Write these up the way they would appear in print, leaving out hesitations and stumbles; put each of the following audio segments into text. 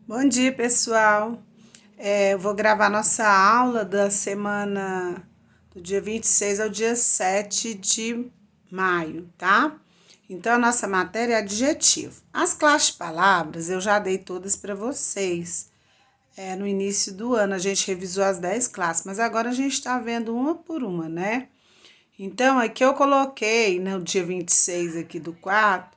Bom dia, pessoal. Eu vou gravar nossa aula da semana do dia 26 ao dia 7 de maio, tá? Então, a nossa matéria é adjetivo. As classes de palavras eu já dei todas para vocês. No início do ano a gente revisou as 10 classes, mas agora a gente está vendo uma por uma, né? Então, aqui eu coloquei no dia 26 aqui do 4,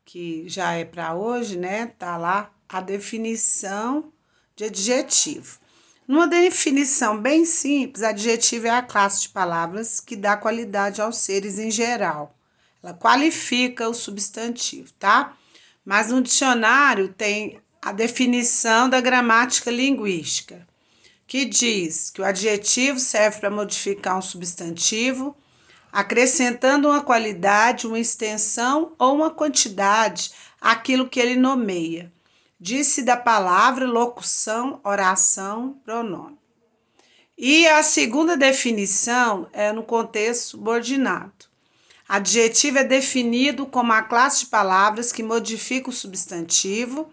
que já é para hoje, né? Tá lá a definição de adjetivo. Numa definição bem simples, adjetivo é a classe de palavras que dá qualidade aos seres em geral. Ela qualifica o substantivo, tá? Mas no dicionário tem a definição da gramática linguística, que diz que o adjetivo serve para modificar um substantivo, acrescentando uma qualidade, uma extensão ou uma quantidade àquilo que ele nomeia. Diz-se da palavra, locução, oração, pronome. E a segunda definição é no contexto subordinado. Adjetivo é definido como a classe de palavras que modifica o substantivo,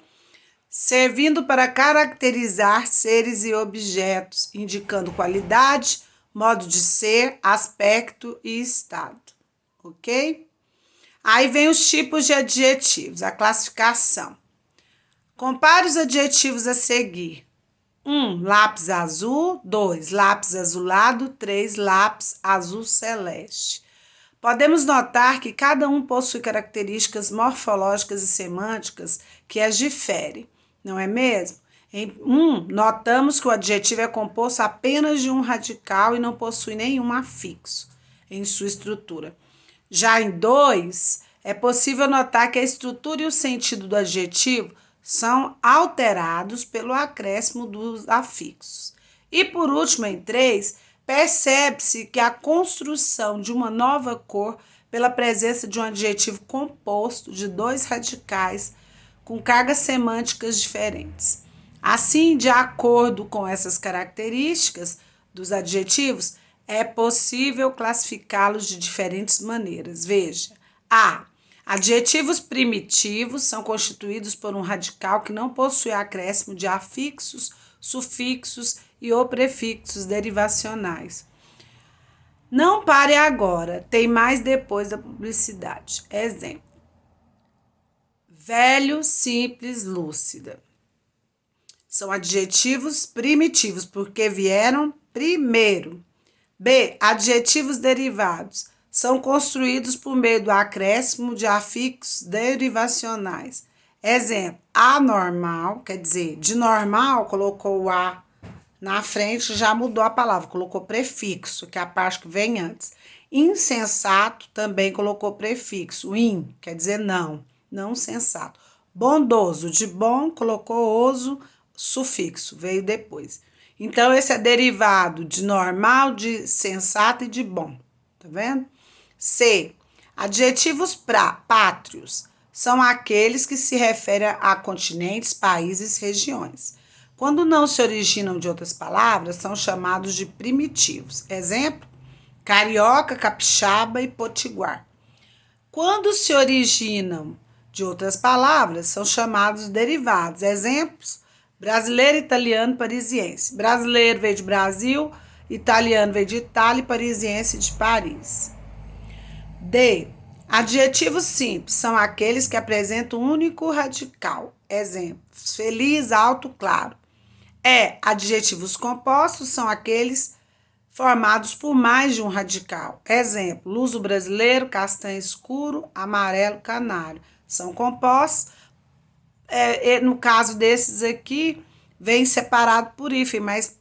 servindo para caracterizar seres e objetos, indicando qualidade, modo de ser, aspecto e estado, ok? Aí vem os tipos de adjetivos, a classificação. Compare os adjetivos a seguir. 1. Lápis azul. 2. Lápis azulado. 3. Lápis azul celeste. Podemos notar que cada um possui características morfológicas e semânticas que as diferem, não é mesmo? Em 1, notamos que o adjetivo é composto apenas de um radical e não possui nenhum afixo em sua estrutura. Já em 2, é possível notar que a estrutura e o sentido do adjetivo são alterados pelo acréscimo dos afixos. E por último, em 3, percebe-se que a construção de uma nova cor pela presença de um adjetivo composto de dois radicais com cargas semânticas diferentes. Assim, de acordo com essas características dos adjetivos, é possível classificá-los de diferentes maneiras. Veja: A. Adjetivos primitivos são constituídos por um radical que não possui acréscimo de afixos, sufixos e ou prefixos derivacionais. Não pare agora, tem mais depois da publicidade. Exemplo: velho, simples, lúcida. São adjetivos primitivos, porque vieram primeiro. B. Adjetivos derivados. São construídos por meio do acréscimo de afixos derivacionais. Exemplo: anormal, quer dizer, de normal, colocou o A na frente, já mudou a palavra, colocou prefixo, que é a parte que vem antes. Insensato, também colocou prefixo, in, quer dizer não, não sensato. Bondoso, de bom, colocou oso, sufixo, veio depois. Então, esse é derivado de normal, de sensato e de bom, tá vendo? C. Adjetivos pátrios são aqueles que se referem a continentes, países, regiões. Quando não se originam de outras palavras, são chamados de primitivos. Exemplo: carioca, capixaba e potiguar. Quando se originam de outras palavras, são chamados derivados. Exemplos: brasileiro, italiano, parisiense. Brasileiro veio de Brasil, italiano veio de Itália e parisiense de Paris. D. Adjetivos simples são aqueles que apresentam um único radical. Exemplos: feliz, alto, claro. E. Adjetivos compostos são aqueles formados por mais de um radical. Exemplo: luso brasileiro, castanho escuro, amarelo canário. São compostos. No caso desses aqui, vem separado por hífen, mas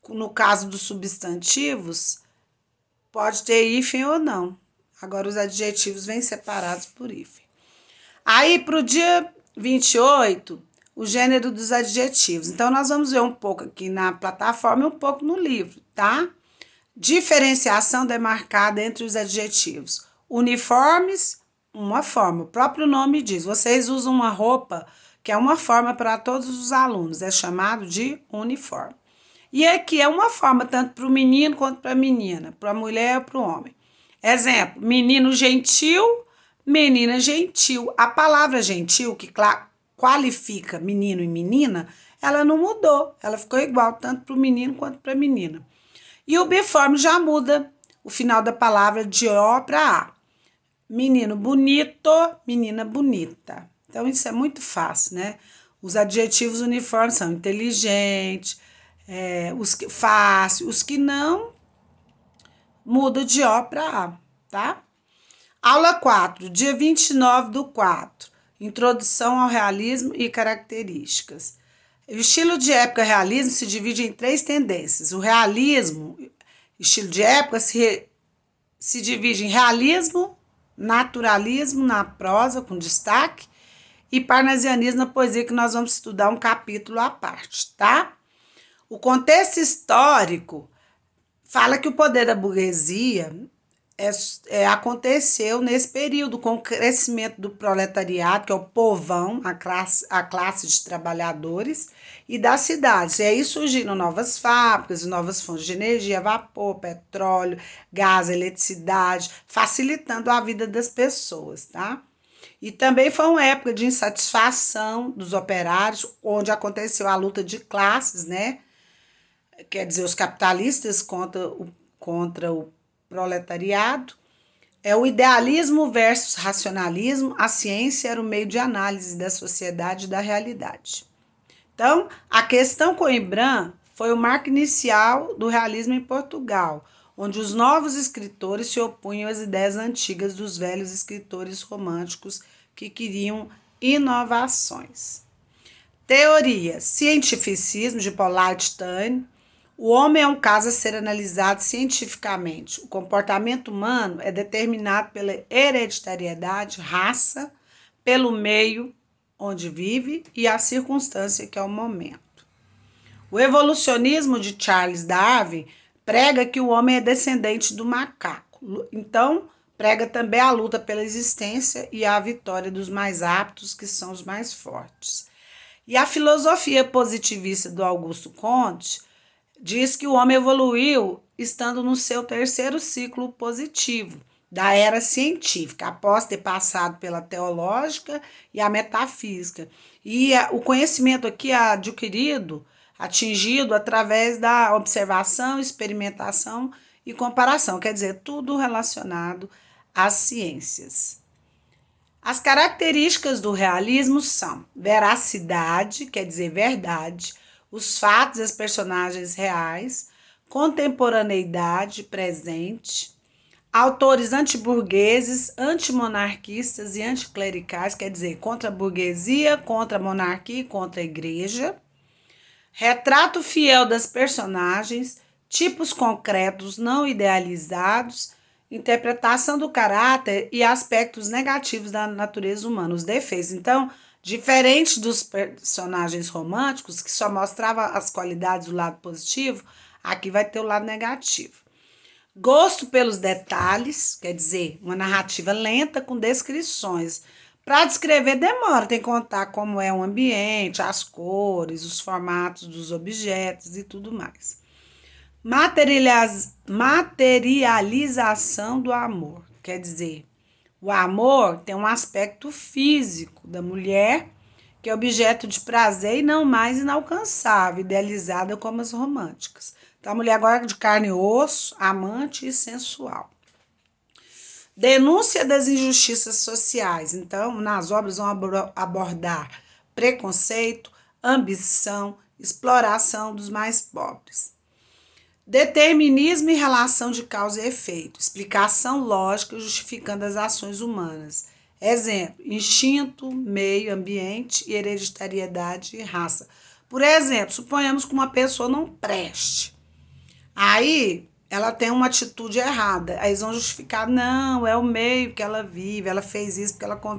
no caso dos substantivos, pode ter hífen ou não. Agora, os adjetivos vêm separados por hífen. Aí, para o dia 28, o gênero dos adjetivos. Então, nós vamos ver um pouco aqui na plataforma e um pouco no livro, tá? Diferenciação demarcada entre os adjetivos. Uniformes, uma forma. O próprio nome diz. Vocês usam uma roupa que é uma forma para todos os alunos. É chamado de uniforme. E aqui é uma forma tanto para o menino quanto para a menina, para a mulher ou para o homem. Exemplo: menino gentil, menina gentil. A palavra gentil, que qualifica menino e menina, ela não mudou. Ela ficou igual, tanto para o menino quanto para a menina. E o biforme já muda o final da palavra de O para A. Menino bonito, menina bonita. Então, isso é muito fácil, né? Os adjetivos uniformes são inteligente, fácil, os que não, muda de O para A, tá? Aula 4, dia 29/4. Introdução ao realismo e características. O estilo de época realismo se divide em 3 tendências. O realismo, estilo de época, se divide em realismo, naturalismo na prosa, com destaque, e parnasianismo na poesia, que nós vamos estudar um capítulo à parte, tá? O contexto histórico fala que o poder da burguesia aconteceu nesse período, com o crescimento do proletariado, que é o povão, a classe de trabalhadores, e das cidades. E aí surgiram novas fábricas, novas fontes de energia, vapor, petróleo, gás, eletricidade, facilitando a vida das pessoas, tá? E também foi uma época de insatisfação dos operários, onde aconteceu a luta de classes, né? Quer dizer, os capitalistas contra o proletariado. É o idealismo versus racionalismo. A ciência era o meio de análise da sociedade e da realidade. Então, a questão Coimbra foi o marco inicial do realismo em Portugal, onde os novos escritores se opunham às ideias antigas dos velhos escritores românticos que queriam inovações. Teoria: cientificismo, de Pollard Taine. O homem é um caso a ser analisado cientificamente. O comportamento humano é determinado pela hereditariedade, raça, pelo meio onde vive e a circunstância, que é o momento. O evolucionismo de Charles Darwin prega que o homem é descendente do macaco. Então, prega também a luta pela existência e a vitória dos mais aptos, que são os mais fortes. E a filosofia positivista do Augusto Comte diz que o homem evoluiu estando no seu 3º ciclo positivo da era científica, após ter passado pela teológica e a metafísica. E o conhecimento aqui atingido através da observação, experimentação e comparação, quer dizer, tudo relacionado às ciências. As características do realismo são veracidade, quer dizer verdade, os fatos e as personagens reais, contemporaneidade, presente, autores antiburgueses, antimonarquistas e anticlericais, quer dizer, contra a burguesia, contra a monarquia e contra a igreja, retrato fiel das personagens, tipos concretos não idealizados, interpretação do caráter e aspectos negativos da natureza humana, os defeitos. Então, diferente dos personagens românticos, que só mostrava as qualidades do lado positivo, aqui vai ter o lado negativo. Gosto pelos detalhes, quer dizer, uma narrativa lenta com descrições. Para descrever demora, tem que contar como é o ambiente, as cores, os formatos dos objetos e tudo mais. Materialização do amor, quer dizer, o amor tem um aspecto físico da mulher, que é objeto de prazer e não mais inalcançável, idealizada como as românticas. Então, a mulher agora é de carne e osso, amante e sensual. Denúncia das injustiças sociais. Então, nas obras vão abordar preconceito, ambição, exploração dos mais pobres. Determinismo e relação de causa e efeito. Explicação lógica justificando as ações humanas. Exemplo: instinto, meio, ambiente, hereditariedade e raça. Por exemplo, suponhamos que uma pessoa não preste. Aí ela tem uma atitude errada. Aí eles vão justificar: não, é o meio que ela vive, ela fez isso porque ela